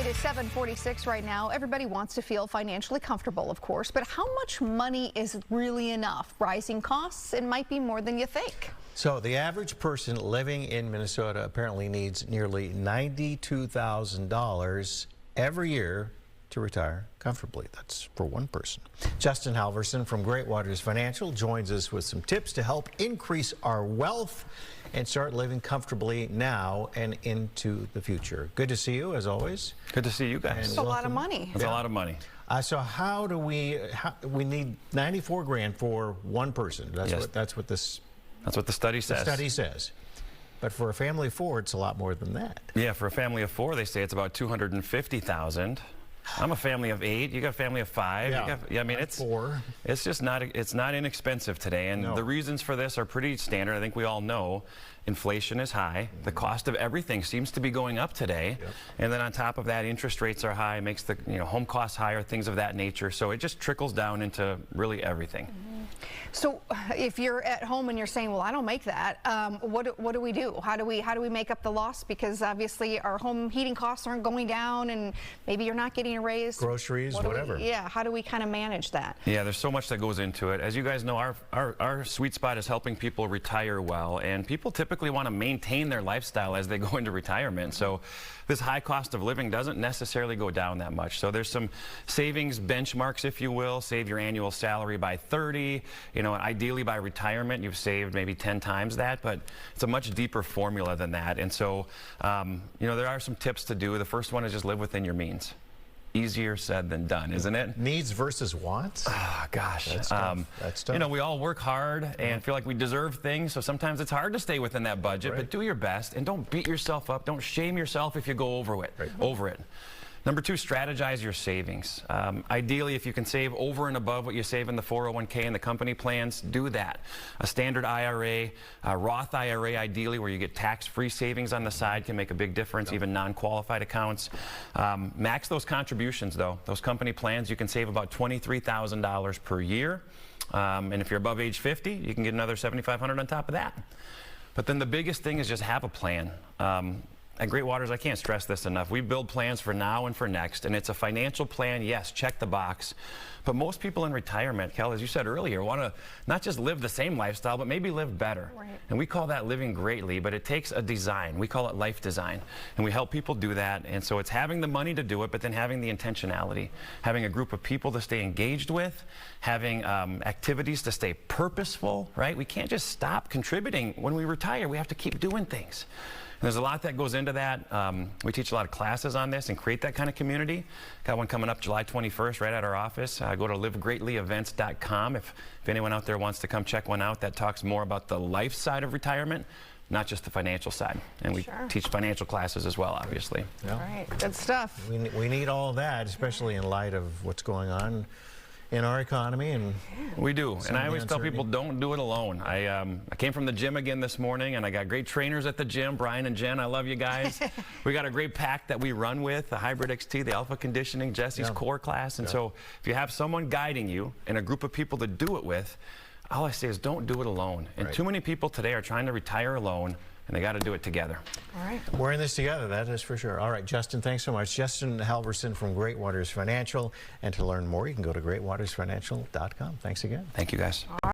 It is 7:46 right now. Everybody wants to feel financially comfortable, of course, but how much money is really enough? Rising costs, it might be more than you think. So the average person living in Minnesota apparently needs nearly $92,000 every year to retire comfortably. That's for one person. Justin Halverson from Great Waters Financial joins us with some tips to help increase our wealth and start living comfortably now and into the future. Good to see you, as always. Good to see you guys. It's a lot of money. It's a lot of money. So how do we need 94 grand for one person? That's Yes. that's what the study says. The study says. But for a family of four, it's a lot more than that. Yeah, for a family of four, they say it's about $250,000. I'm a family of 8. You got a family of 5. Yeah, I mean, it's 4. It's just not inexpensive today, and the reasons for this are pretty standard. I think we all know inflation is high. The cost of everything seems to be going up today, and then on top of that, interest rates are high. Makes the home costs higher, things of that nature. So it just trickles down into really everything. So if you're at home and you're saying, well, I don't make that, what do we do? How do we make up the loss? Because obviously our home heating costs aren't going down, and maybe you're not getting a raise. Groceries, whatever. How do we kind of manage that? Yeah, there's so much that goes into it. As you guys know, our sweet spot is helping people retire well, and people typically want to maintain their lifestyle as they go into retirement. So this high cost of living doesn't necessarily go down that much. So there's some savings benchmarks, if you will. Save your annual salary by 30. Ideally by retirement, you've saved maybe 10 times that, but it's a much deeper formula than that. And so, there are some tips to do. The first one is just live within your means. Easier said than done, isn't it? Needs versus wants? Oh, gosh. That's tough. That's tough. We all work hard and feel like we deserve things, so sometimes it's hard to stay within that budget, but do your best and don't beat yourself up. Don't shame yourself if you go over it. Number 2, strategize your savings. Ideally, if you can save over and above what you save in the 401k and the company plans, do that. A standard IRA, a Roth IRA, ideally, where you get tax-free savings on the side, can make a big difference, even non-qualified accounts. Max those contributions, though. Those company plans, you can save about $23,000 per year. And if you're above age 50, you can get another $7,500 on top of that. But then the biggest thing is just have a plan. At Great Waters, I can't stress this enough. We build plans for now and for next, and it's a financial plan. Yes, check the box. But most people in retirement, Kel, as you said earlier, want to not just live the same lifestyle, but maybe live better. Right. And we call that living greatly, but it takes a design. We call it life design. And we help people do that. And so it's having the money to do it, but then having the intentionality, having a group of people to stay engaged with, having activities to stay purposeful, right? We can't just stop contributing when we retire. We have to keep doing things. And there's a lot that goes into that. We teach a lot of classes on this and create that kind of community. Got one coming up July 21st right at our office. Go to livegreatlyevents.com if anyone out there wants to come check one out. That talks more about the life side of retirement, not just the financial side. And we teach financial classes as well, obviously. Yeah. All right, good stuff. We need all of that, especially in light of what's going on in our economy. And we do, and I always tell people, don't do it alone. I came from the gym again this morning, and I got great trainers at the gym. Brian and Jen, I love you guys. We got a great pack that we run with, the Hybrid XT, the Alpha Conditioning, Jesse's core class. And so if you have someone guiding you and a group of people to do it with, all I say is don't do it alone. And too many people today are trying to retire alone, and they got to do it together. All right. We're in this together, that is for sure. All right, Justin, thanks so much. Justin Halverson from Great Waters Financial. And to learn more, you can go to greatwatersfinancial.com. Thanks again. Thank you, guys.